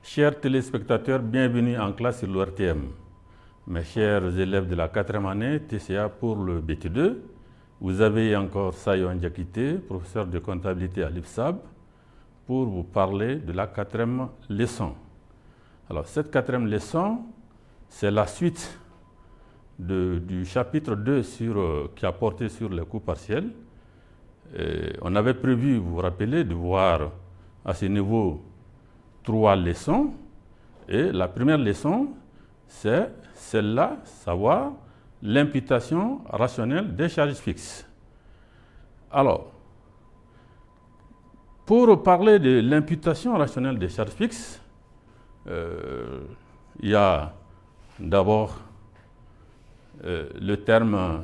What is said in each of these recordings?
Chers téléspectateurs, bienvenue en classe sur l'ORTM. Mes chers élèves de la 4e année, TCA pour le BT2, vous avez encore Sayon Diakité, professeur de comptabilité à l'IPSAB, pour vous parler de la 4e leçon. Alors, cette 4e leçon, c'est la suite du chapitre 2 qui a porté sur les coûts partiels. On avait prévu, vous vous rappelez, de voir à ce niveau 3 leçons. Et la première leçon, c'est celle-là, savoir l'imputation rationnelle des charges fixes. Alors, pour parler de l'imputation rationnelle des charges fixes, il y a d'abord le terme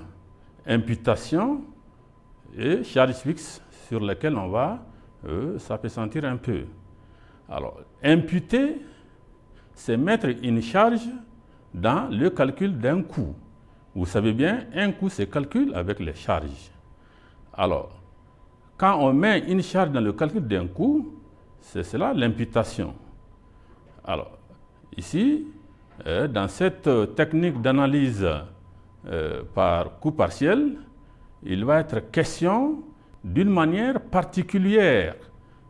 imputation et charges fixes sur lesquelles on va s'appesantir un peu. Alors, imputer, c'est mettre une charge dans le calcul d'un coût. Vous savez bien, un coût se calcule avec les charges. Alors, quand on met une charge dans le calcul d'un coût, c'est cela l'imputation. Alors, ici, dans cette technique d'analyse par coût partiel, il va être question d'une manière particulière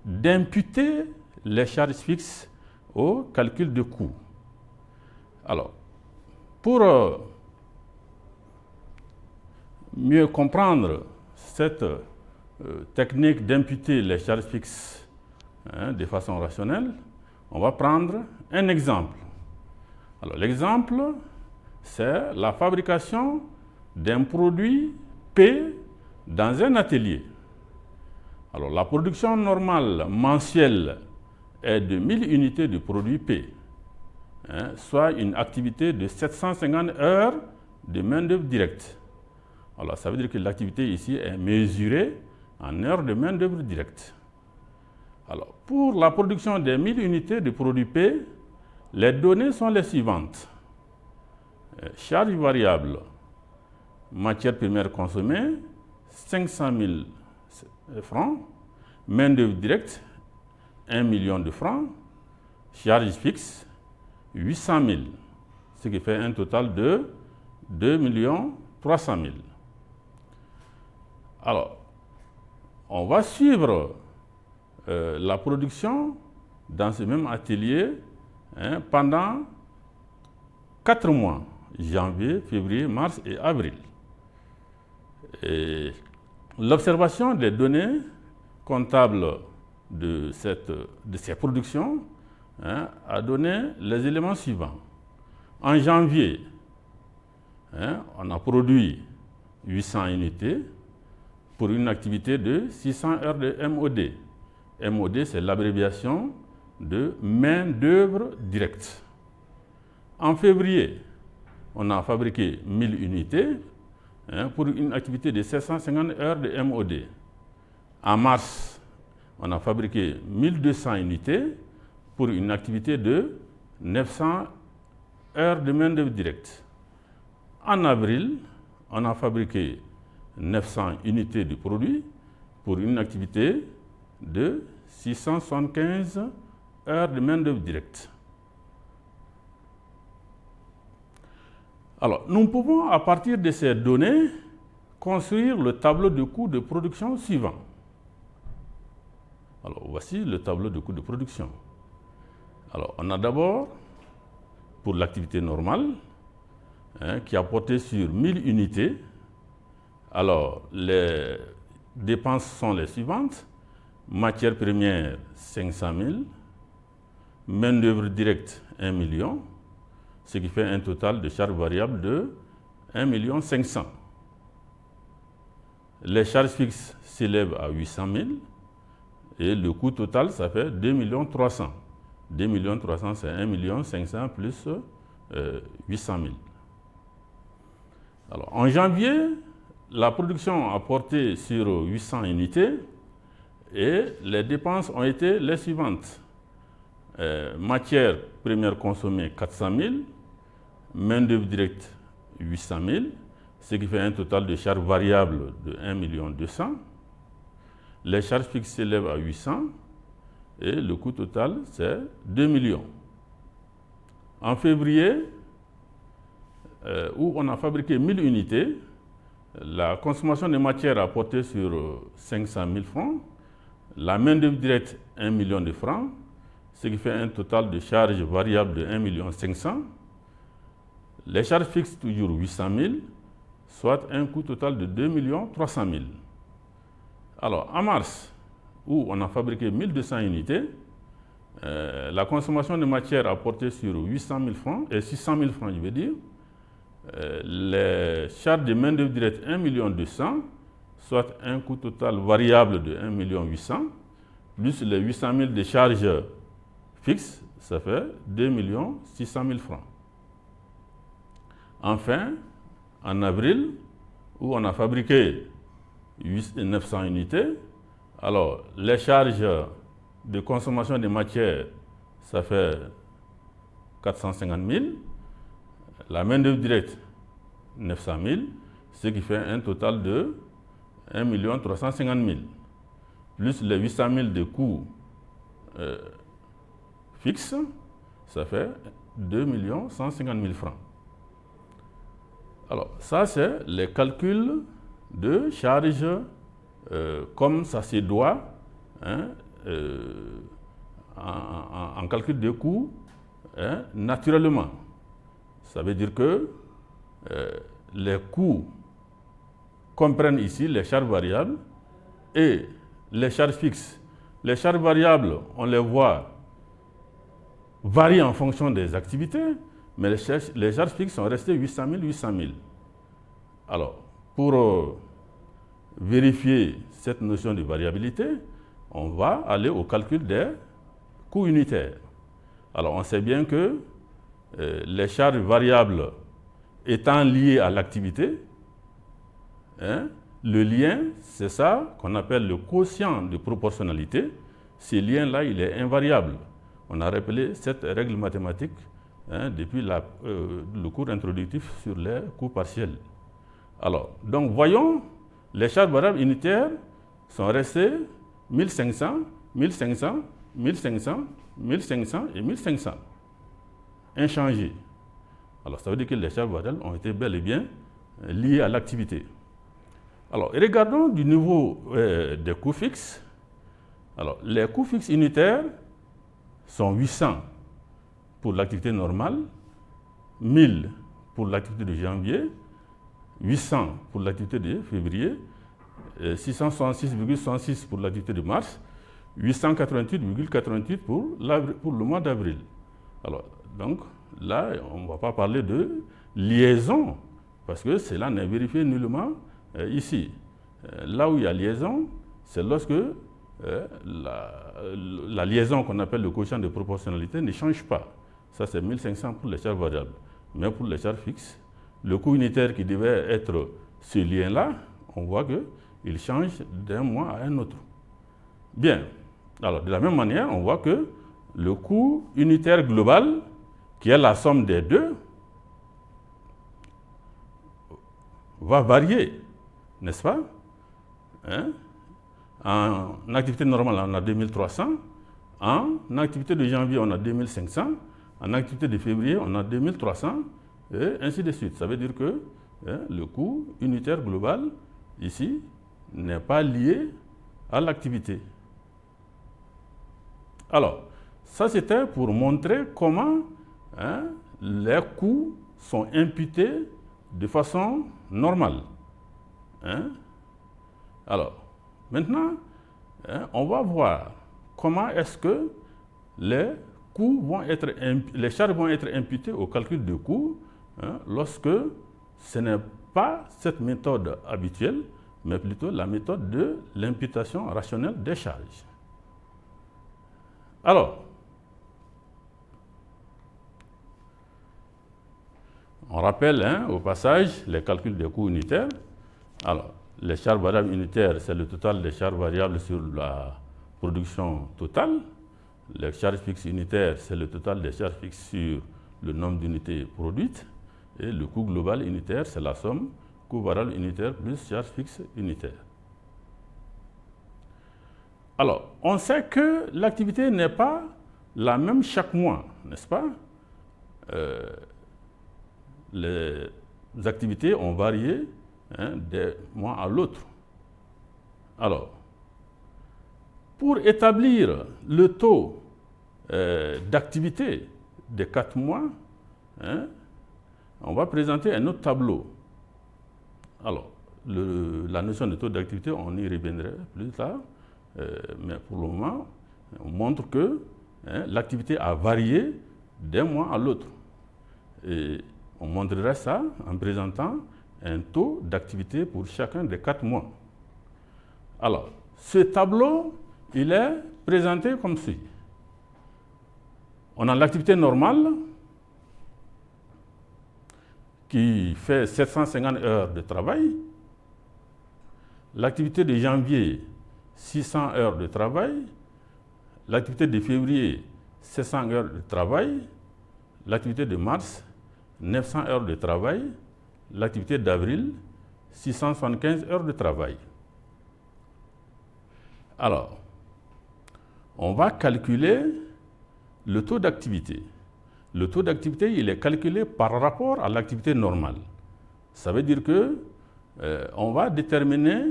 d'imputer les charges fixes au calcul de coût. Alors, pour mieux comprendre cette technique d'imputer les charges fixes de façon rationnelle, on va prendre un exemple. Alors, l'exemple, c'est la fabrication d'un produit P dans un atelier. Alors, la production normale mensuelle est de 1000 unités de produit P, soit une activité de 750 heures de main-d'œuvre directe. Alors, ça veut dire que l'activité ici est mesurée en heures de main-d'œuvre directe. Alors, pour la production des 1000 unités de produit P, les données sont les suivantes. Charge variable, matière première consommée, 500 000 francs, main-d'œuvre directe, 1 million de francs, charge fixe, 800 000, ce qui fait un total de 2 300 000. Alors, on va suivre la production dans ce même atelier pendant 4 mois, janvier, février, mars et avril. Et l'observation des données comptables de ces productions a donné les éléments suivants. En janvier, on a produit 800 unités pour une activité de 600 heures de MOD. MOD, c'est l'abréviation de main-d'œuvre directe. En février, on a fabriqué 1000 unités pour une activité de 750 heures de MOD. En mars, on a fabriqué 1200 unités pour une activité de 900 heures de main-d'œuvre directe. En avril, on a fabriqué 900 unités de produits pour une activité de 675 heures de main-d'œuvre directe. Alors, nous pouvons, à partir de ces données, construire le tableau de coûts de production suivant. Alors, voici le tableau de coûts de production. Alors, on a d'abord, pour l'activité normale, qui a porté sur 1000 unités. Alors, les dépenses sont les suivantes. Matière première, 500 000. Main-d'œuvre directe, 1 million. Ce qui fait un total de charges variables de 1 500 000. Les charges fixes s'élèvent à 800 000. Et le coût total, ça fait 2 300 000. 2 300 000, c'est 1 500 000 plus 800 000. Alors, en janvier, la production a porté sur 800 unités et les dépenses ont été les suivantes. Matière première consommée, 400 000. Main-d'œuvre directe, 800 000. Ce qui fait un total de charges variables de 1 200 000. Les charges fixes s'élèvent à 800 et le coût total, c'est 2 millions. En février, où on a fabriqué 1000 unités, la consommation de matière a porté sur 500 000 francs, la main-d'œuvre directe 1 million de francs, ce qui fait un total de charges variables de 1 500 000. Les charges fixes toujours 800 000, soit un coût total de 2 300 000. Alors, en mars, où on a fabriqué 1200 unités, la consommation de matière a porté sur 800 000 francs, et 600 000 francs, je veux dire. Les charges de main-d'œuvre directe 1 200 000, soit un coût total variable de 1 800 000, plus les 800 000 de charges fixes, ça fait 2 600 000 francs. Enfin, en avril, où on a fabriqué 900 unités, alors les charges de consommation de matière, ça fait 450 000, la main-d'œuvre directe 900 000, ce qui fait un total de 1 350 000, plus les 800 000 de coûts fixes, ça fait 2 150 000 francs. Alors, ça, c'est les calculs de charges comme ça se doit, hein, en calcul de coûts, hein, naturellement. Ça veut dire que les coûts comprennent ici les charges variables et les charges fixes. Les charges variables, on les voit varient en fonction des activités, mais les charges fixes sont restées 800 000, 800 000. Alors, pour vérifier cette notion de variabilité, on va aller au calcul des coûts unitaires. Alors, on sait bien que les charges variables étant liées à l'activité, hein, le lien, c'est ça qu'on appelle le quotient de proportionnalité. Ce lien-là, il est invariable. On a rappelé cette règle mathématique, hein, depuis le cours introductif sur les coûts partiels. Alors, donc voyons, les charges variables unitaires sont restées 1500, 1500, 1500, 1500 et 1500, inchangées. Alors, ça veut dire que les charges variables ont été bel et bien liées à l'activité. Alors, regardons du niveau des coûts fixes. Alors, les coûts fixes unitaires sont 800 pour l'activité normale, 1000 pour l'activité de janvier, 800 pour l'activité de février, 666,66 pour l'activité de mars, 888,88 pour le mois d'avril. Alors, donc, là, on ne va pas parler de liaison, parce que cela n'est vérifié nullement ici. Là où il y a liaison, c'est lorsque la liaison qu'on appelle le quotient de proportionnalité ne change pas. Ça, c'est 1500 pour les charges variables. Mais pour les charges fixes, le coût unitaire qui devait être ce lien-là, on voit qu'il change d'un mois à un autre. Bien. Alors, de la même manière, on voit que le coût unitaire global, qui est la somme des deux, va varier, n'est-ce pas? Hein? En activité normale, on a 2300. En activité de janvier, on a 2500. En activité de février, on a 2300. Et ainsi de suite. Ça veut dire que le coût unitaire global, ici, n'est pas lié à l'activité. Alors, ça c'était pour montrer comment les coûts sont imputés de façon normale. Hein? Alors, maintenant, on va voir comment est-ce que les charges vont être imputées au calcul de coûts lorsque ce n'est pas cette méthode habituelle, mais plutôt la méthode de l'imputation rationnelle des charges. Alors, on rappelle au passage les calculs des coûts unitaires. Alors, les charges variables unitaires, c'est le total des charges variables sur la production totale. Les charges fixes unitaires, c'est le total des charges fixes sur le nombre d'unités produites. Et le coût global unitaire, c'est la somme coût variable unitaire plus charge fixe unitaire. Alors, on sait que l'activité n'est pas la même chaque mois, n'est-ce pas? les activités ont varié d'un mois à l'autre. Alors, pour établir le taux d'activité des 4 mois, on va présenter un autre tableau. Alors, la notion de taux d'activité, on y reviendra plus tard, mais pour le moment, on montre que l'activité a varié d'un mois à l'autre. Et on montrera ça en présentant un taux d'activité pour chacun des 4 mois. Alors, ce tableau, il est présenté comme suit. On a l'activité normale qui fait 750 heures de travail, l'activité de janvier, 600 heures de travail, l'activité de février, 700 heures de travail, l'activité de mars, 900 heures de travail, l'activité d'avril, 675 heures de travail. Alors, on va calculer le taux d'activité. Le taux d'activité, il est calculé par rapport à l'activité normale. Ça veut dire que on va déterminer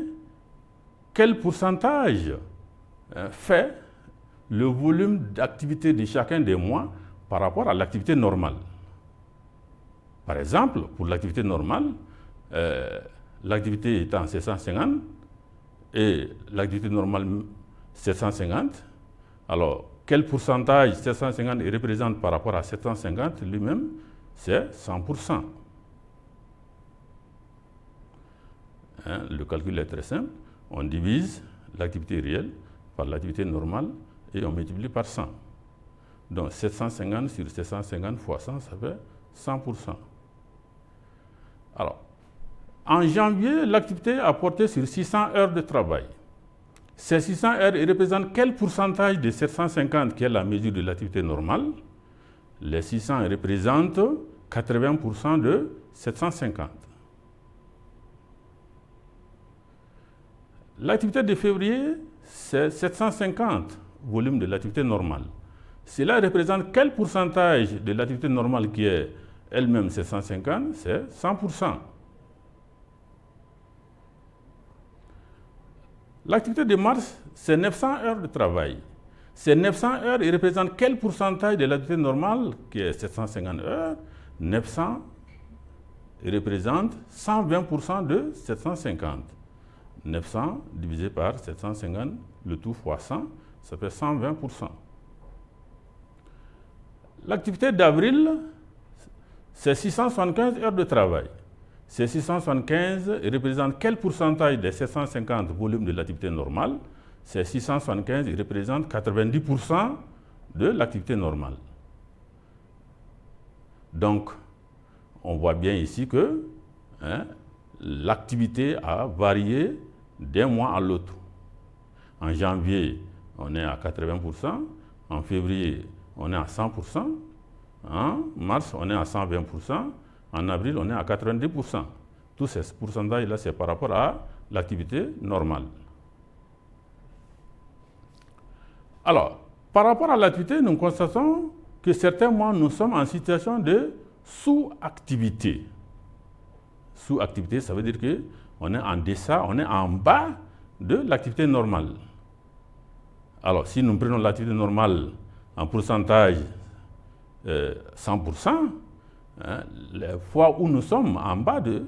quel pourcentage fait le volume d'activité de chacun des mois par rapport à l'activité normale. Par exemple, pour l'activité normale, l'activité étant 750 et l'activité normale 750, alors quel pourcentage 750 représente par rapport à 750 lui-même? C'est 100%. Le calcul est très simple. On divise l'activité réelle par l'activité normale et on multiplie par 100. Donc 750 sur 750 fois 100, ça fait 100%. Alors, en janvier, l'activité a porté sur 600 heures de travail. Ces 600 heures représentent quel pourcentage de 750 qui est la mesure de l'activité normale? Les 600 représentent 80% de 750. L'activité de février, c'est 750 volumes de l'activité normale. Cela représente quel pourcentage de l'activité normale qui est elle-même 750? C'est 100%. L'activité de mars, c'est 900 heures de travail. Ces 900 heures, ils représentent quel pourcentage de l'activité normale qui est 750 heures? 900 représente 120% de 750. 900 divisé par 750, le tout fois 100, ça fait 120%. L'activité d'avril, c'est 675 heures de travail. Ces 675 représentent quel pourcentage des 750 volumes de l'activité normale? Ces 675 représentent 90% de l'activité normale. Donc, on voit bien ici que l'activité a varié d'un mois à l'autre. En janvier, on est à 80%. En février, on est à 100%. En mars, on est à 120%. En avril, on est à 90%. Tous ces pourcentages-là, c'est par rapport à l'activité normale. Alors, par rapport à l'activité, nous constatons que certains mois, nous sommes en situation de sous-activité. Sous-activité, ça veut dire qu'on est en deçà, on est en bas de l'activité normale. Alors, si nous prenons l'activité normale en pourcentage 100%, les fois où nous sommes en bas de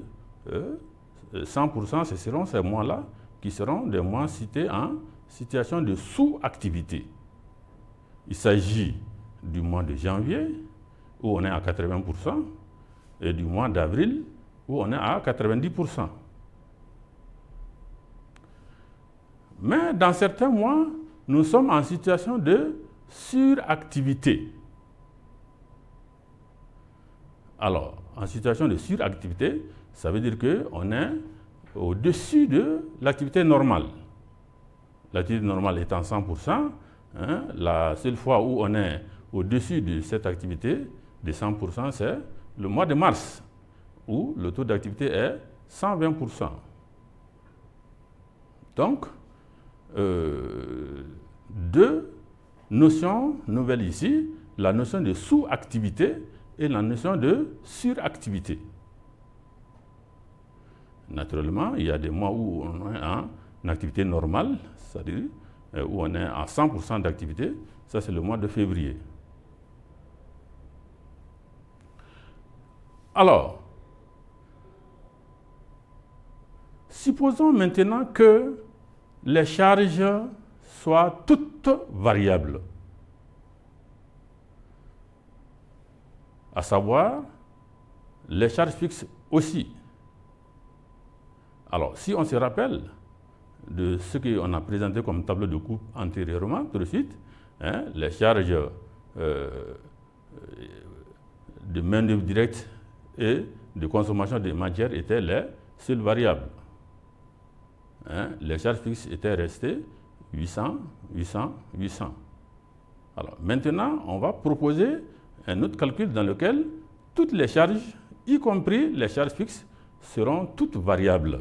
100%, ce seront ces mois-là qui seront des mois cités en situation de sous-activité. Il s'agit du mois de janvier, où on est à 80%, et du mois d'avril, où on est à 90%. Mais dans certains mois, nous sommes en situation de suractivité. Alors, en situation de suractivité, ça veut dire qu'on est au-dessus de l'activité normale. L'activité normale étant 100%, la seule fois où on est au-dessus de cette activité de 100%, c'est le mois de mars, où le taux d'activité est 120%. Donc, deux notions nouvelles ici, la notion de sous-activité et la notion de suractivité. Naturellement, il y a des mois où on est en activité normale, c'est-à-dire où on est à 100% d'activité. Ça, c'est le mois de février. Alors, supposons maintenant que les charges soient toutes variables, à savoir les charges fixes aussi. Alors, si on se rappelle de ce qu'on a présenté comme tableau de coût antérieurement, tout de suite, les charges de main-d'œuvre directe et de consommation des matières étaient les seules variables. Les charges fixes étaient restées 800, 800, 800. Alors, maintenant, on va proposer un autre calcul dans lequel toutes les charges, y compris les charges fixes, seront toutes variables.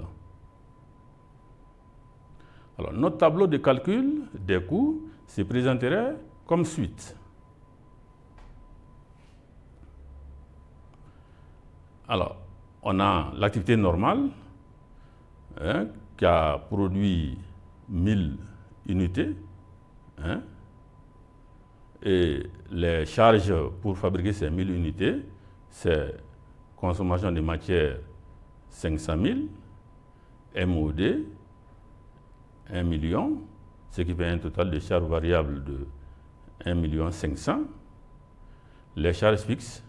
Alors, notre tableau de calcul des coûts se présenterait comme suit. Alors, on a l'activité normale qui a produit 1000 unités et les charges pour fabriquer ces 1000 unités, c'est consommation de matière 500 000, MOD 1 million, ce qui fait un total de charges variables de 1 500 000. Les charges fixes,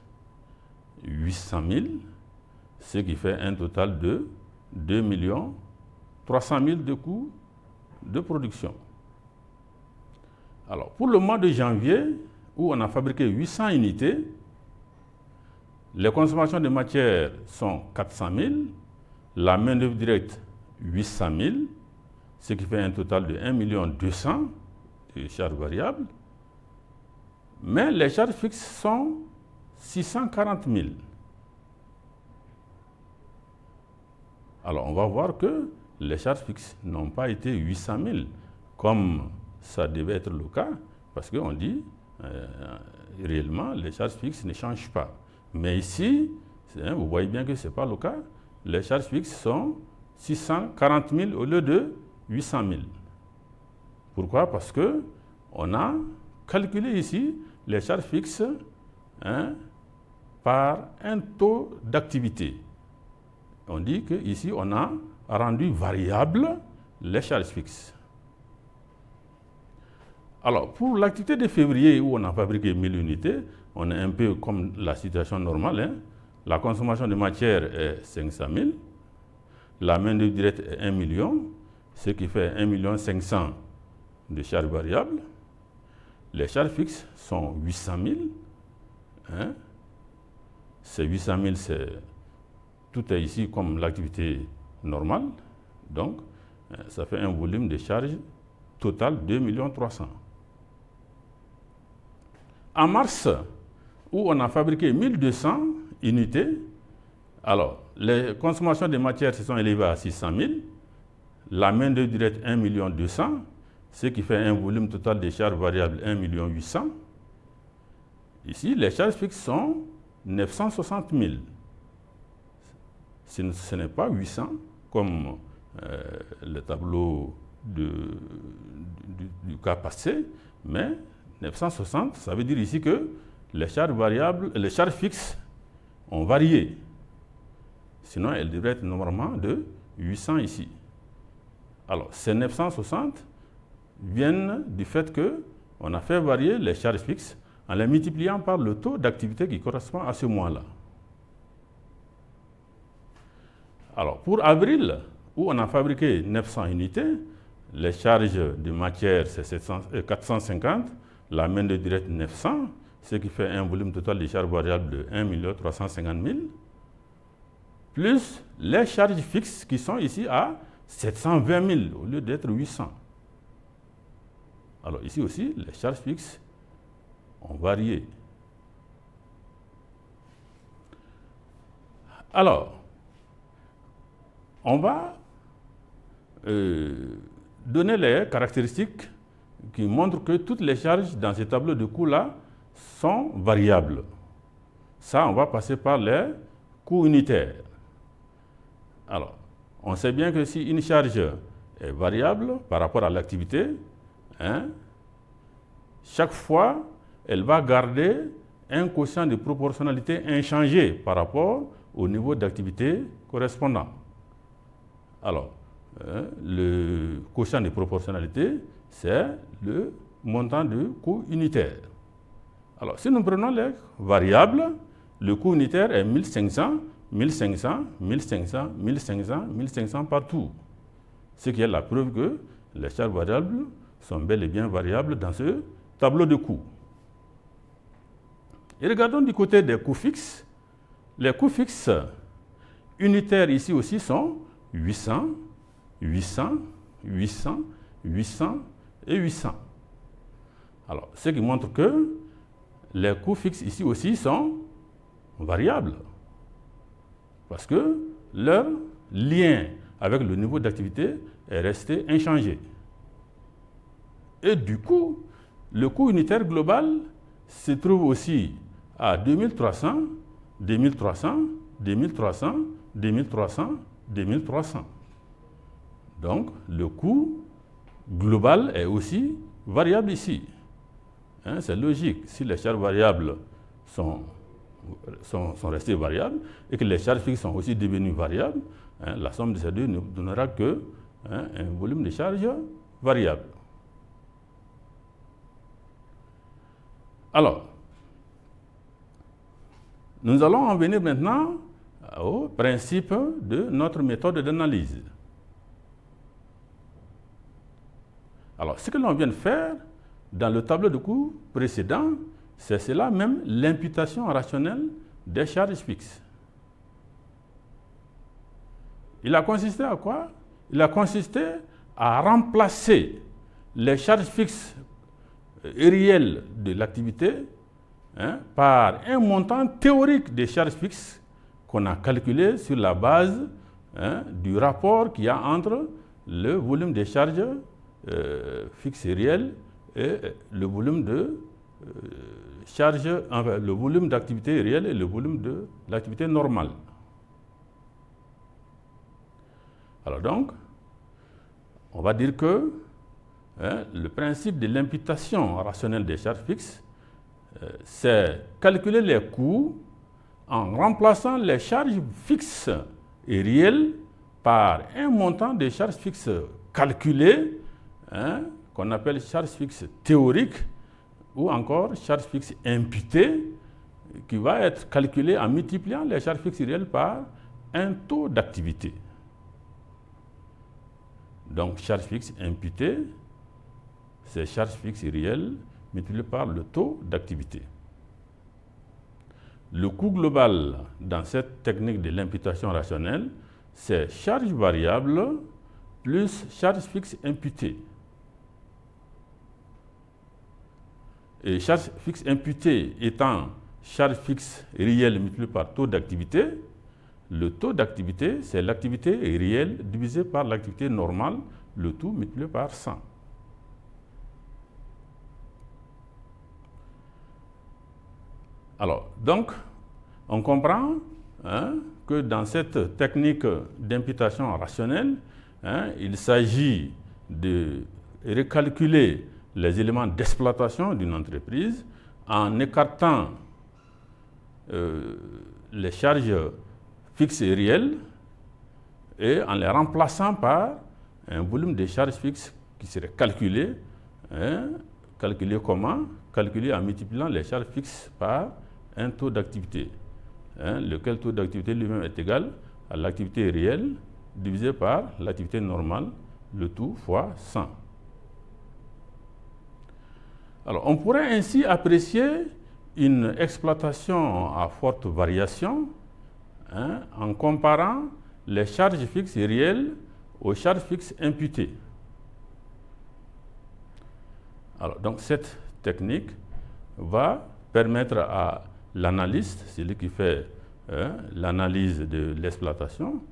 800 000, ce qui fait un total de 2 300 000 de coûts de production. Alors, pour le mois de janvier, où on a fabriqué 800 unités, les consommations de matière sont 400 000, la main-d'œuvre directe 800 000, ce qui fait un total de 1 200 000 de charges variables, mais les charges fixes sont 640 000. Alors, on va voir que les charges fixes n'ont pas été 800 000, comme ça devait être le cas, parce qu'on dit réellement, les charges fixes ne changent pas. Mais ici, vous voyez bien que ce n'est pas le cas. Les charges fixes sont 640 000 au lieu de 800 000. Pourquoi? Parce qu'on a calculé ici les charges fixes par un taux d'activité. On dit qu'ici, on a rendu variable les charges fixes. Alors, pour l'activité de février où on a fabriqué 1000 unités, on est un peu comme la situation normale. La consommation de matière est 500 000, la main-d'œuvre directe est 1 million, ce qui fait 1 500 000 de charges variables. Les charges fixes sont 800 000. Ces 800 000, tout est ici comme l'activité normale. Donc, ça fait un volume de charges total 2 300 000. En mars, où on a fabriqué 1200 unités, alors, les consommations de matières se sont élevées à 600 000, la main-d'œuvre directe 1 200 000, ce qui fait un volume total de charges variables 1 800 000. Ici, les charges fixes sont 960 000. Ce n'est pas 800 comme le tableau du cas passé, mais 960, ça veut dire ici que les charges variables, les charges fixes ont varié. Sinon, elles devraient être normalement de 800 ici. Alors, ces 960 viennent du fait qu'on a fait varier les charges fixes en les multipliant par le taux d'activité qui correspond à ce mois-là. Alors, pour avril, où on a fabriqué 900 unités, les charges de matière, c'est 450, la main-d'œuvre directe 900, ce qui fait un volume total de charges variables de 1 350 000, plus les charges fixes qui sont ici à 720 000 au lieu d'être 800. Alors ici aussi, les charges fixes ont varié. Alors, on va donner les caractéristiques qui montrent que toutes les charges dans ces tableaux de coûts-là sont variables. ça, on va passer par les coûts unitaires. Alors, on sait bien que si une charge est variable par rapport à l'activité, chaque fois, elle va garder un quotient de proportionnalité inchangé par rapport au niveau d'activité correspondant. Alors, le quotient de proportionnalité, c'est le montant de coût unitaire. Alors, si nous prenons les variables, le coût unitaire est 1500, 1500, 1500, 1500, 1500 partout. Ce qui est la preuve que les charges variables sont bel et bien variables dans ce tableau de coûts. Et regardons du côté des coûts fixes. Les coûts fixes unitaires ici aussi sont 800, 800, 800, 800 et 800. Alors, ce qui montre que les coûts fixes ici aussi sont variables parce que leur lien avec le niveau d'activité est resté inchangé. Et du coup, le coût unitaire global se trouve aussi à 2300, 2300, 2300, 2300, 2300. Donc, le coût global est aussi variable ici. C'est logique. Si les charges variables sont restées variables et que les charges fixes sont aussi devenues variables, la somme de ces deux ne donnera que un volume de charges variable. Alors, nous allons en venir maintenant au principe de notre méthode d'analyse. Alors, ce que l'on vient de faire dans le tableau de coûts précédent, c'est cela même l'imputation rationnelle des charges fixes. Il a consisté à quoi? Il a consisté à remplacer les charges fixes réelles de l'activité par un montant théorique des charges fixes qu'on a calculé sur la base du rapport qu'il y a entre le volume des charges fixes réelles et le volume de le volume d'activité réelle et le volume de l'activité normale. Alors donc, on va dire que le principe de l'imputation rationnelle des charges fixes, c'est calculer les coûts en remplaçant les charges fixes et réelles par un montant de charges fixes calculées, qu'on appelle charges fixes théoriques ou encore charges fixes imputées, qui va être calculée en multipliant les charges fixes réelles par un taux d'activité. Donc, charges fixes imputées, c'est charges fixes réelles multipliées par le taux d'activité. Le coût global dans cette technique de l'imputation rationnelle, c'est charges variables plus charges fixes imputées. Et charges fixes imputées étant charges fixes réelles multipliées par taux d'activité, le taux d'activité, c'est l'activité réelle divisée par l'activité normale, le tout multiplié par 100. Alors, donc, on comprend que dans cette technique d'imputation rationnelle, il s'agit de recalculer les éléments d'exploitation d'une entreprise en écartant les charges fixes et réelles et en les remplaçant par un volume de charges fixes qui serait calculé. Calculé comment? Calculé en multipliant les charges fixes par un taux d'activité, lequel taux d'activité lui-même est égal à l'activité réelle divisé par l'activité normale, le tout fois 100. Alors, on pourrait ainsi apprécier une exploitation à forte variation en comparant les charges fixes réelles aux charges fixes imputées. Alors, donc, cette technique va permettre à l'analyste, celui qui fait l'analyse de l'exploitation,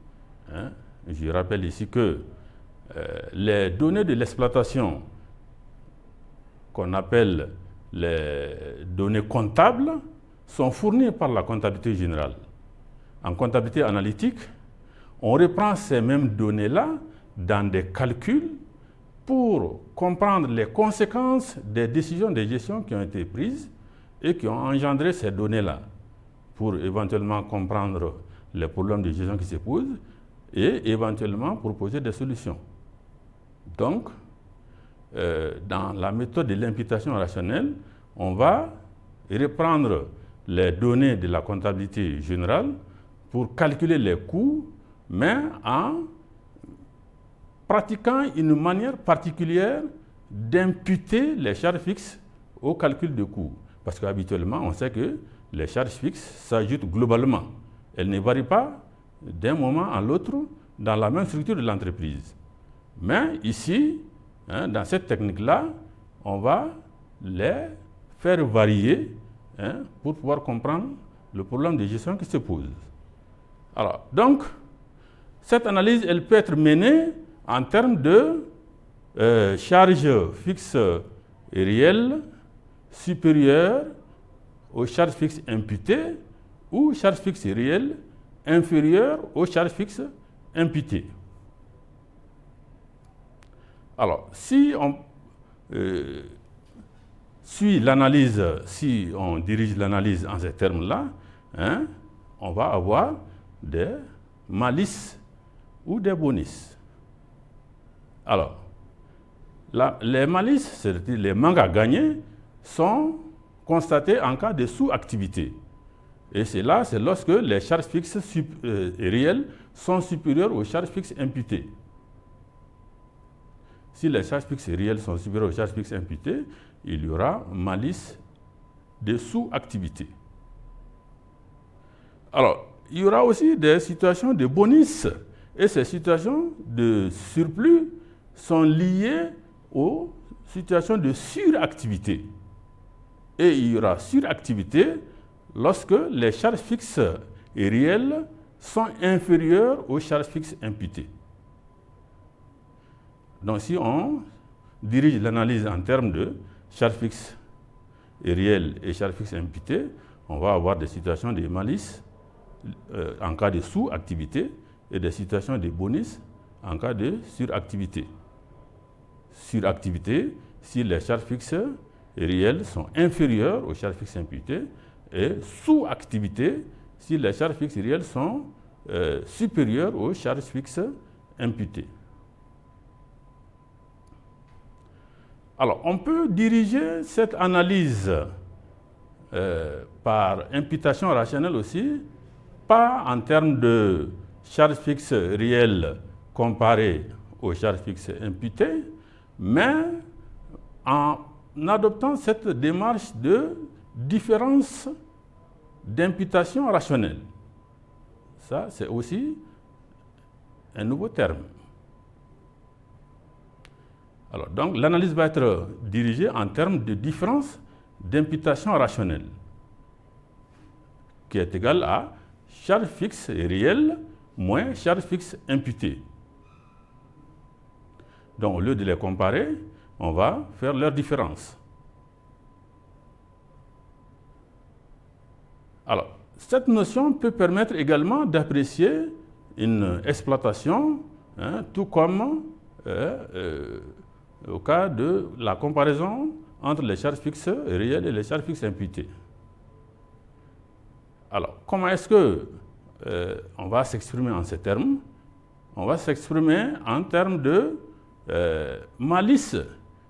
je rappelle ici que les données de l'exploitation qu'on appelle les données comptables sont fournis par la comptabilité générale. En comptabilité analytique, on reprend ces mêmes données-là dans des calculs pour comprendre les conséquences des décisions de gestion qui ont été prises et qui ont engendré ces données-là, pour éventuellement comprendre les problèmes de gestion qui se posent et éventuellement proposer des solutions. Donc, dans la méthode de l'imputation rationnelle, on va reprendre les données de la comptabilité générale pour calculer les coûts, mais en pratiquant une manière particulière d'imputer les charges fixes au calcul de coûts. Parce qu'habituellement, on sait que les charges fixes s'ajoutent globalement. Elles ne varient pas d'un moment à l'autre dans la même structure de l'entreprise. Mais ici, dans cette technique-là, on va les faire varier pour pouvoir comprendre le problème de gestion qui se pose. Alors, donc, cette analyse, elle peut être menée en termes de charges fixes et réelles supérieures aux charges fixes imputées ou charges fixes et réelles inférieures aux charges fixes imputées. Alors, si on suit l'analyse, si on dirige l'analyse en ces termes-là, on va avoir des malices ou des bonus. Alors, les malices, c'est-à-dire les manques à gagner, sont constatés en cas de sous-activité. Et c'est lorsque les charges fixes et réelles sont supérieures aux charges fixes imputées. Si les charges fixes et réelles sont supérieures aux charges fixes imputées, il y aura malice de sous-activité. Alors, il y aura aussi des situations de bonus. Et ces situations de surplus sont liées aux situations de suractivité. Et il y aura suractivité lorsque les charges fixes et réelles sont inférieures aux charges fixes imputées. Donc si on dirige l'analyse en termes de charges fixes et réelles et charges fixes imputées, on va avoir des situations de malice en cas de sous-activité et des situations de bonus en cas de suractivité. Suractivité, si les charges fixes et réelles sont inférieures aux charges fixes imputées, et sous-activité, si les charges fixes et réelles sont supérieures aux charges fixes imputées. Alors, on peut diriger cette analyse par imputation rationnelle aussi, pas en termes de charges fixes réelles comparées aux charges fixes imputées, mais en adoptant cette démarche de différence d'imputation rationnelle. Ça, c'est aussi un nouveau terme. Alors, donc, l'analyse va être dirigée en termes de différence d'imputation rationnelle, qui est égale à charge fixe et réelle moins charge fixe imputée. Donc, au lieu de les comparer, on va faire leur différence. Alors, cette notion peut permettre également d'apprécier une exploitation, tout comme au cas de la comparaison entre les charges fixes réelles et les charges fixes imputées. Alors, comment est-ce que on va s'exprimer en ces termes? On va s'exprimer en termes de malice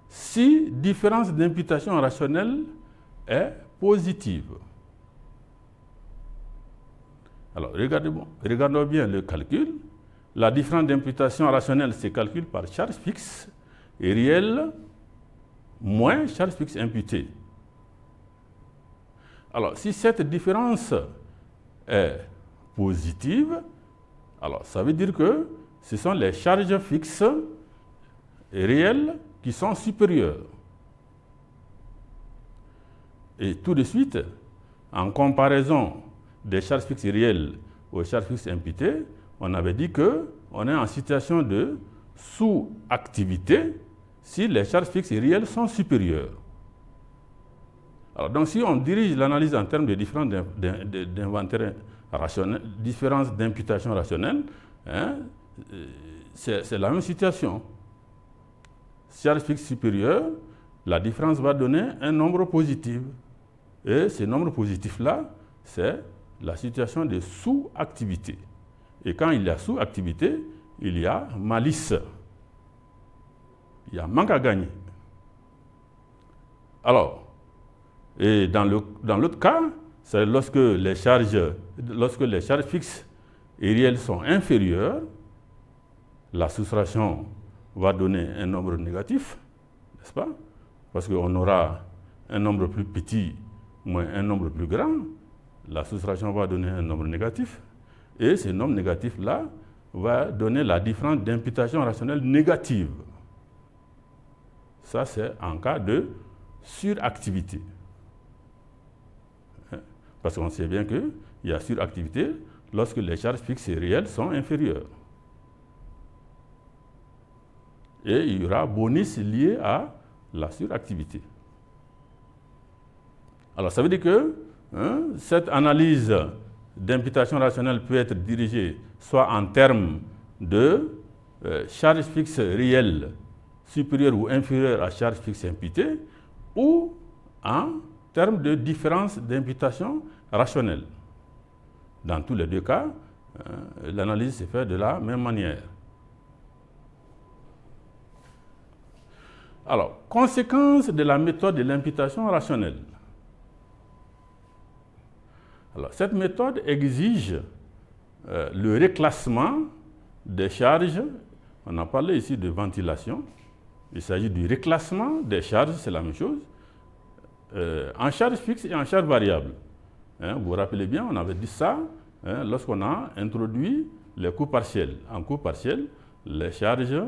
si différence d'imputation rationnelle est positive. Alors, regardons bien le calcul. La différence d'imputation rationnelle se calcule par charge fixe et réelle moins charge fixe imputée. Alors, si cette différence est positive, alors ça veut dire que ce sont les charges fixes et réelles qui sont supérieures. Et tout de suite, en comparaison des charges fixes réelles aux charges fixes imputées, on avait dit qu'on est en situation de sous-activité si les charges fixes réelles sont supérieures. Alors, donc, si on dirige l'analyse en termes de différences d'inventaire rationnel, différences d'imputation rationnelle, hein, c'est la même situation. Charge fixe supérieure, la différence va donner un nombre positif. Et ce nombre positif-là, c'est la situation de sous-activité. Et quand il y a sous-activité, il y a malice. Il y a manque à gagner. Alors, et dans l'autre cas, c'est lorsque les charges fixes et réelles sont inférieures, la soustraction va donner un nombre négatif, n'est-ce pas? Parce qu'on aura un nombre plus petit moins un nombre plus grand, la soustraction va donner un nombre négatif, et ce nombre négatif-là va donner la différence d'imputation rationnelle négative. Ça, c'est en cas de suractivité. Parce qu'on sait bien qu'il y a suractivité lorsque les charges fixes et réelles sont inférieures. Et il y aura bonus lié à la suractivité. Alors, ça veut dire que cette analyse d'imputation rationnelle peut être dirigée soit en termes de charges fixes réelles supérieures ou inférieures à charges fixes imputées, ou en termes de différence d'imputation rationnelle. Dans tous les deux cas, l'analyse se fait de la même manière. Alors, conséquence de la méthode de l'imputation rationnelle. Alors, cette méthode exige le reclassement des charges. On a parlé ici de ventilation. Il s'agit du reclassement des charges, c'est la même chose, en charge fixe et en charge variable. Vous vous rappelez bien, on avait dit ça lorsqu'on a introduit les coûts partiels. En coûts partiels, les charges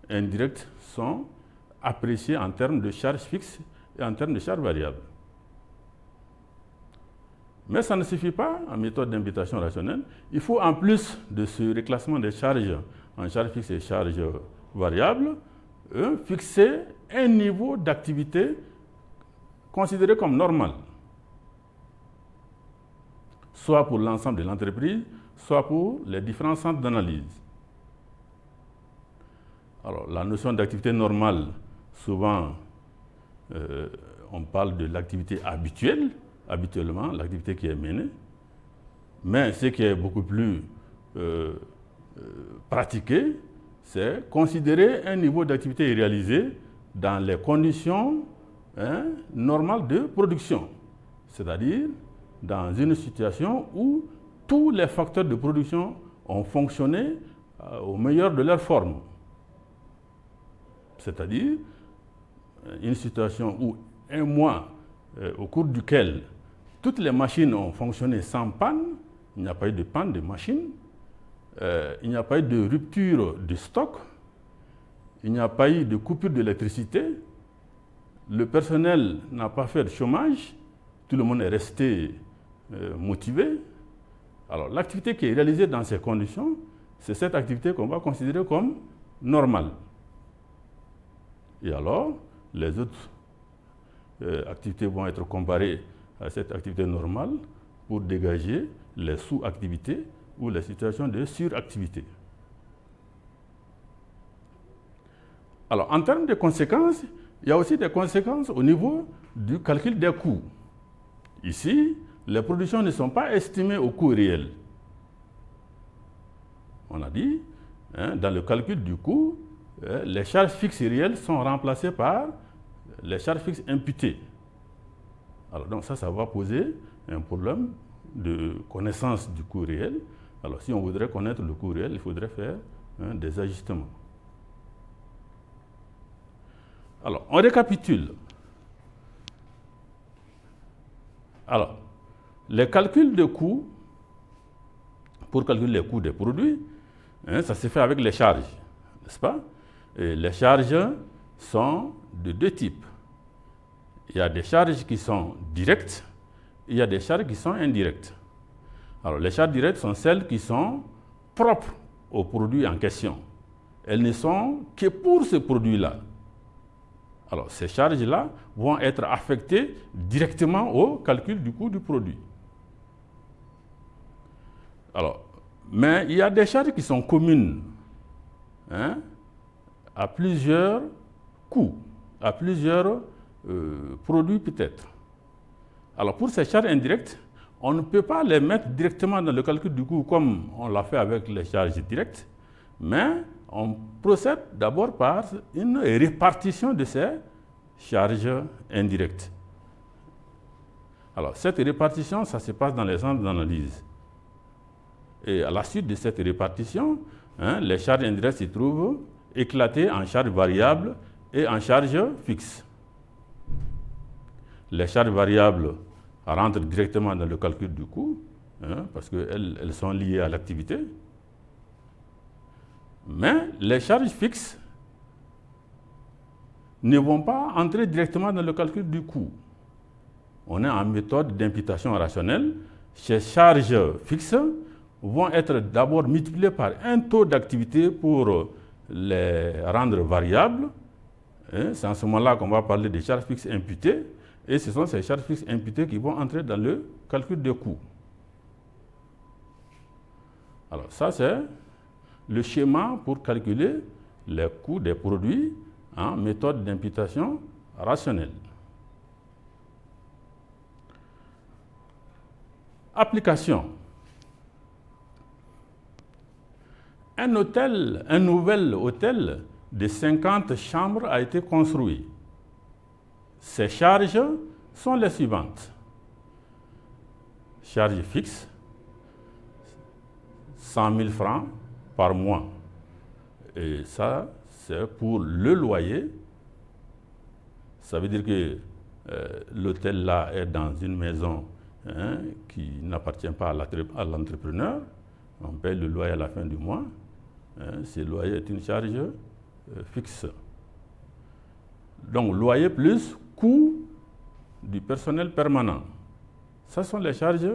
indirectes sont appréciées en termes de charges fixes et en termes de charges variables. Mais ça ne suffit pas en méthode d'imputation rationnelle. Il faut, en plus de ce reclassement des charges en charges fixes et charges variables, fixer un niveau d'activité considéré comme normal, soit pour l'ensemble de l'entreprise, soit pour les différents centres d'analyse. Alors, la notion d'activité normale, souvent, on parle de l'activité habituelle, habituellement, l'activité qui est menée, mais ce qui est beaucoup plus pratiqué, c'est considérer un niveau d'activité réalisé dans les conditions normales de production, c'est-à-dire dans une situation où tous les facteurs de production ont fonctionné au meilleur de leur forme. C'est-à-dire une situation où un mois au cours duquel toutes les machines ont fonctionné sans panne, il n'y a pas eu de panne de machine, il n'y a pas eu de rupture de stock, il n'y a pas eu de coupure d'électricité, le personnel n'a pas fait de chômage, tout le monde est resté motivé. Alors l'activité qui est réalisée dans ces conditions, c'est cette activité qu'on va considérer comme normale. Et alors, les autres activités vont être comparées à cette activité normale pour dégager les sous-activités ou les situations de suractivité. Alors, en termes de conséquences, il y a aussi des conséquences au niveau du calcul des coûts. Ici, les productions ne sont pas estimées au coût réel. On a dit, dans le calcul du coût, les charges fixes et réelles sont remplacées par les charges fixes imputées. Alors, donc ça va poser un problème de connaissance du coût réel. Alors, si on voudrait connaître le coût réel, il faudrait faire des ajustements. Alors, on récapitule. Alors, les calculs de coûts, pour calculer les coûts des produits, ça se fait avec les charges, n'est-ce pas? Et les charges sont de deux types. Il y a des charges qui sont directes, et il y a des charges qui sont indirectes. Alors, les charges directes sont celles qui sont propres au produit en question. Elles ne sont que pour ce produit-là. Alors, ces charges-là vont être affectées directement au calcul du coût du produit. Alors, mais il y a des charges qui sont communes à plusieurs coûts, à plusieurs produits peut-être. Alors, pour ces charges indirectes, on ne peut pas les mettre directement dans le calcul du coût comme on l'a fait avec les charges directes, mais on procède d'abord par une répartition de ces charges indirectes. Alors, cette répartition, ça se passe dans les centres d'analyse. Et à la suite de cette répartition, les charges indirectes se trouvent éclatées en charges variables et en charges fixes. Les charges variables rentrent directement dans le calcul du coût, parce qu'elles sont liées à l'activité. Mais les charges fixes ne vont pas entrer directement dans le calcul du coût. On est en méthode d'imputation rationnelle. Ces charges fixes vont être d'abord multipliées par un taux d'activité pour les rendre variables. C'est en ce moment-là qu'on va parler des charges fixes imputées. Et ce sont ces charges fixes imputées qui vont entrer dans le calcul des coûts. Alors ça, c'est le schéma pour calculer les coûts des produits en méthode d'imputation rationnelle. Application. Un nouvel hôtel de 50 chambres a été construit. Ces charges sont les suivantes. Charge fixe, 100 000 francs par mois. Et ça, c'est pour le loyer. Ça veut dire que l'hôtel là est dans une maison qui n'appartient pas à l'entrepreneur. On paye le loyer à la fin du mois. Ce loyer est une charge fixe. Donc, loyer plus coût du personnel permanent. Ce sont les charges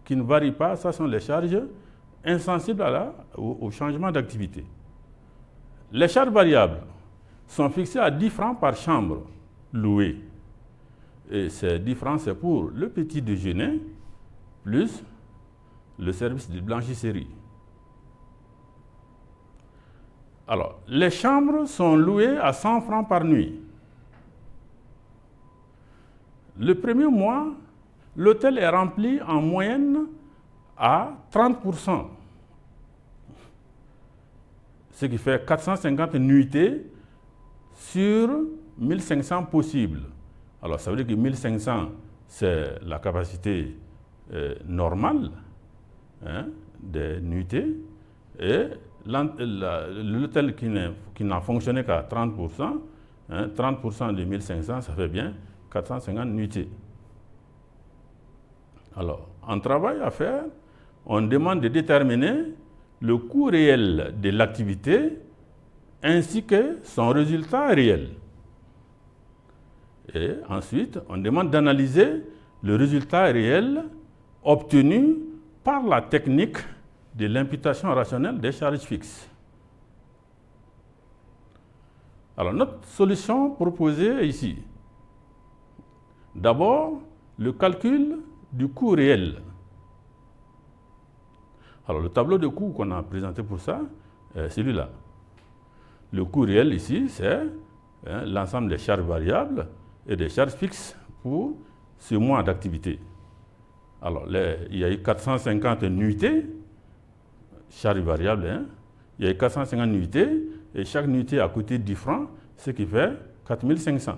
qui ne varient pas, ce sont les charges insensibles au changement d'activité. Les charges variables sont fixées à 10 francs par chambre louée. Et ces 10 francs, c'est pour le petit déjeuner plus le service de blanchisserie. Alors, les chambres sont louées à 100 francs par nuit. Le premier mois, l'hôtel est rempli en moyenne à 30%, ce qui fait 450 nuitées sur 1500 possibles. Alors, ça veut dire que 1500, c'est la capacité normale des nuitées, et l'hôtel qui n'a fonctionné qu'à 30%, 30% de 1500, ça fait bien 450 nuitées. Alors, en travail à faire, on demande de déterminer le coût réel de l'activité ainsi que son résultat réel. Et ensuite, on demande d'analyser le résultat réel obtenu par la technique de l'imputation rationnelle des charges fixes. Alors, notre solution proposée ici. D'abord, le calcul du coût réel. Alors, le tableau de coût qu'on a présenté pour ça, c'est celui-là. Le coût réel ici, c'est l'ensemble des charges variables et des charges fixes pour ce mois d'activité. Alors, il y a eu 450 nuitées, charges variables, il y a eu 450 nuitées, et chaque nuitée a coûté 10 francs, ce qui fait 4500.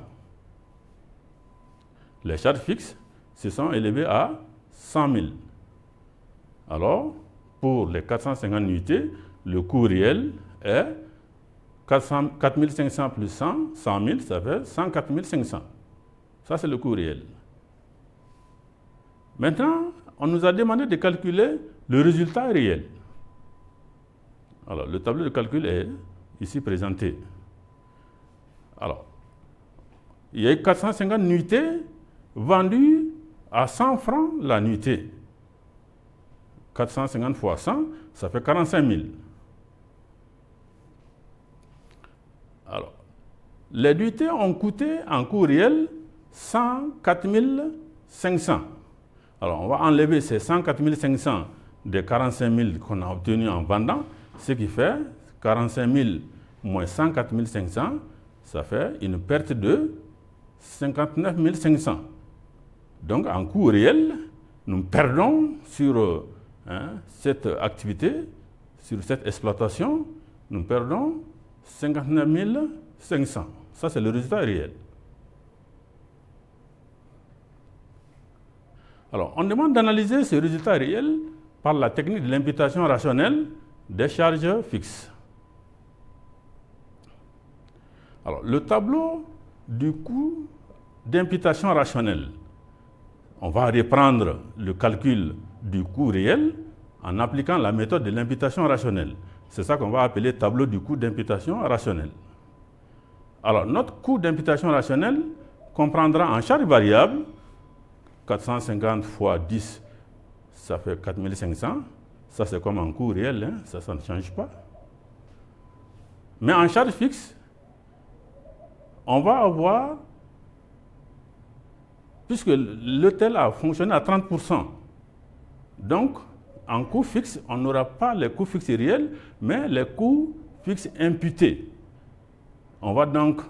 Les charges fixes se sont élevées à 100 000. Alors, pour les 450 nuitées, le coût réel est 4500 plus 100 000, ça fait 104 500. Ça, c'est le coût réel. Maintenant, on nous a demandé de calculer le résultat réel. Alors, le tableau de calcul est ici présenté. Alors, il y a eu 450 nuitées vendues à 100 francs la nuitée. 450 fois 100, ça fait 45 000. Alors, Les nuitées ont coûté en coût réel 104 500. Alors, on va enlever ces 104 500 des 45 000 qu'on a obtenus en vendant, ce qui fait 45 000 moins 104 500, ça fait une perte de 59 500. Donc, en coût réel, nous perdons sur cette activité, sur cette exploitation, nous perdons 59 500. Ça, c'est le résultat réel. Alors, on demande d'analyser ce résultat réel par la technique de l'imputation rationnelle des charges fixes. Alors, le tableau du coût d'imputation rationnelle, on va reprendre le calcul du coût réel en appliquant la méthode de l'imputation rationnelle. C'est ça qu'on va appeler tableau du coût d'imputation rationnelle. Alors, notre coût d'imputation rationnelle comprendra en charge variable 450 fois 10, ça fait 4500. Ça, c'est comme en coût réel, hein? Ça ne change pas. Mais en charge fixe, on va avoir, puisque l'hôtel a fonctionné à 30%, donc en coût fixe, on n'aura pas les coûts fixes réels, mais les coûts fixes imputés. On va donc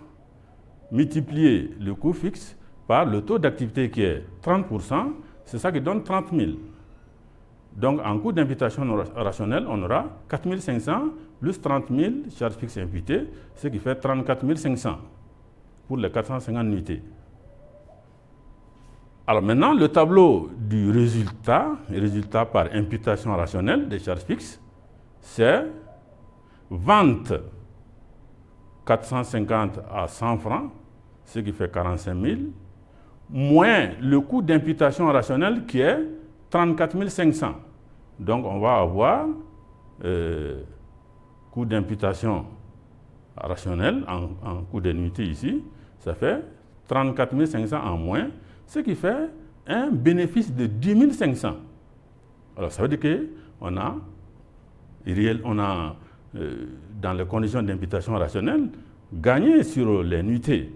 multiplier le coût fixe par le taux d'activité qui est 30%, c'est ça qui donne 30 000. Donc, en coût d'imputation rationnelle, on aura 4 500 plus 30 000 charges fixes imputées, ce qui fait 34 500 pour les 450 nuitées. Alors maintenant, le tableau du résultat par imputation rationnelle des charges fixes, c'est vente 450 à 100 francs, ce qui fait 45 000, moins le coût d'imputation rationnelle qui est 34 500. Donc on va avoir coût d'imputation rationnelle en coût de nuitée ici, ça fait 34 500 en moins, ce qui fait un bénéfice de 10 500. Alors ça veut dire qu'on a, dans les conditions d'imputation rationnelle, gagné sur les nuitées.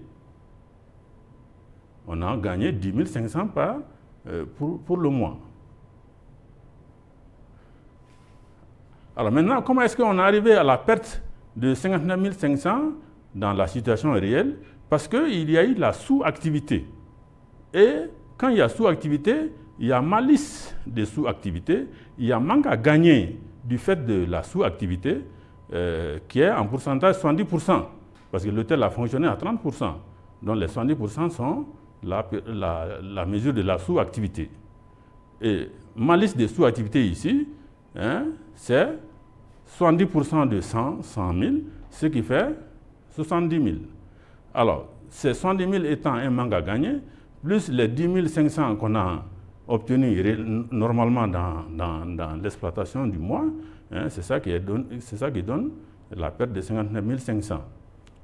On a gagné 10 500 pour le mois. Alors maintenant, comment est-ce qu'on est arrivé à la perte de 59 500 dans la situation réelle? Parce qu'il y a eu la sous-activité. Et quand il y a sous-activité, il y a malice de sous-activité, il y a manque à gagner du fait de la sous-activité qui est en pourcentage 70%. Parce que l'hôtel a fonctionné à 30%. Donc les 70% sont la mesure de la sous-activité. Et malice de sous-activité ici, c'est 70% de 100 000, ce qui fait 70 000. Alors, ces 70 000 étant un manque à gagner, plus les 10 500 qu'on a obtenus normalement dans l'exploitation du mois, c'est ça qui donne la perte de 59 500.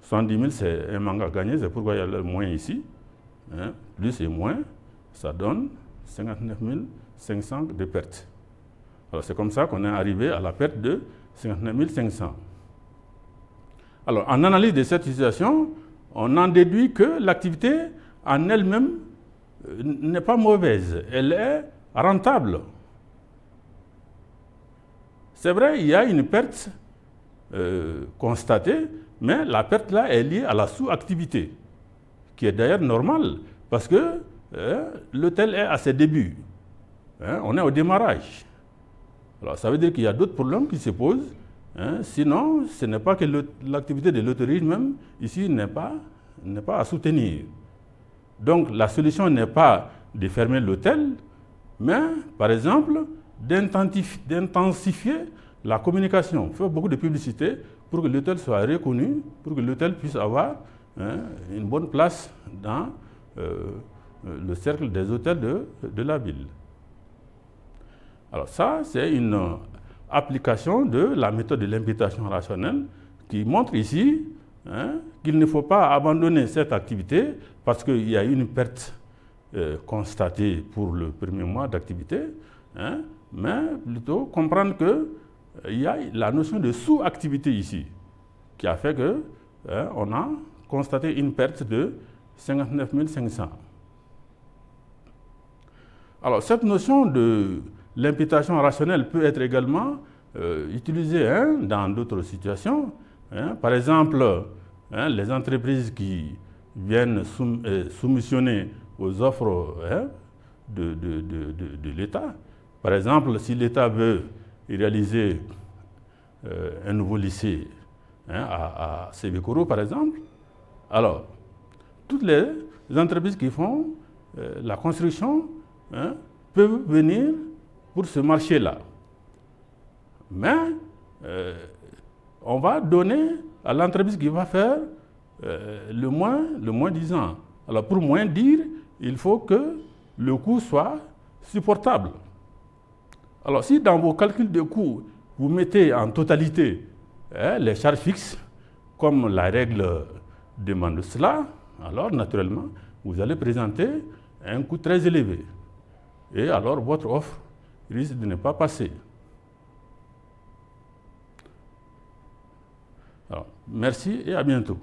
70 000, c'est un manque à gagner, c'est pourquoi il y a le moins ici. Plus et moins, ça donne 59 500 de perte. Alors c'est comme ça qu'on est arrivé à la perte de 59 500. Alors en analyse de cette situation, on en déduit que l'activité en elle-même n'est pas mauvaise, elle est rentable. C'est vrai, il y a une perte constatée, mais la perte là est liée à la sous-activité, qui est d'ailleurs normale, parce que l'hôtel est à ses débuts. On est au démarrage. Alors ça veut dire qu'il y a d'autres problèmes qui se posent. Sinon, ce n'est pas que l'activité de l'hôtellerie même, ici, n'est pas à soutenir. Donc la solution n'est pas de fermer l'hôtel, mais par exemple d'intensifier la communication, faire beaucoup de publicité pour que l'hôtel soit reconnu, pour que l'hôtel puisse avoir une bonne place dans le cercle des hôtels de la ville. Alors ça, c'est une application de la méthode de l'imputation rationnelle qui montre ici qu'il ne faut pas abandonner cette activité parce qu'il y a une perte constatée pour le premier mois d'activité, mais plutôt comprendre qu'il y a la notion de sous-activité ici qui a fait qu'on a constater une perte de 59 500. Alors, cette notion de l'imputation rationnelle peut être également utilisée dans d'autres situations. Par exemple, les entreprises qui viennent soumissionner aux offres de l'État. Par exemple, si l'État veut réaliser un nouveau lycée à Sébikoro, par exemple, alors, toutes les entreprises qui font la construction peuvent venir pour ce marché-là. Mais on va donner à l'entreprise qui va faire le moins disant. Alors pour moins dire, il faut que le coût soit supportable. Alors si dans vos calculs de coûts, vous mettez en totalité les charges fixes, comme la règle demande cela, alors naturellement, vous allez présenter un coût très élevé. Et alors votre offre risque de ne pas passer. Alors, merci et à bientôt.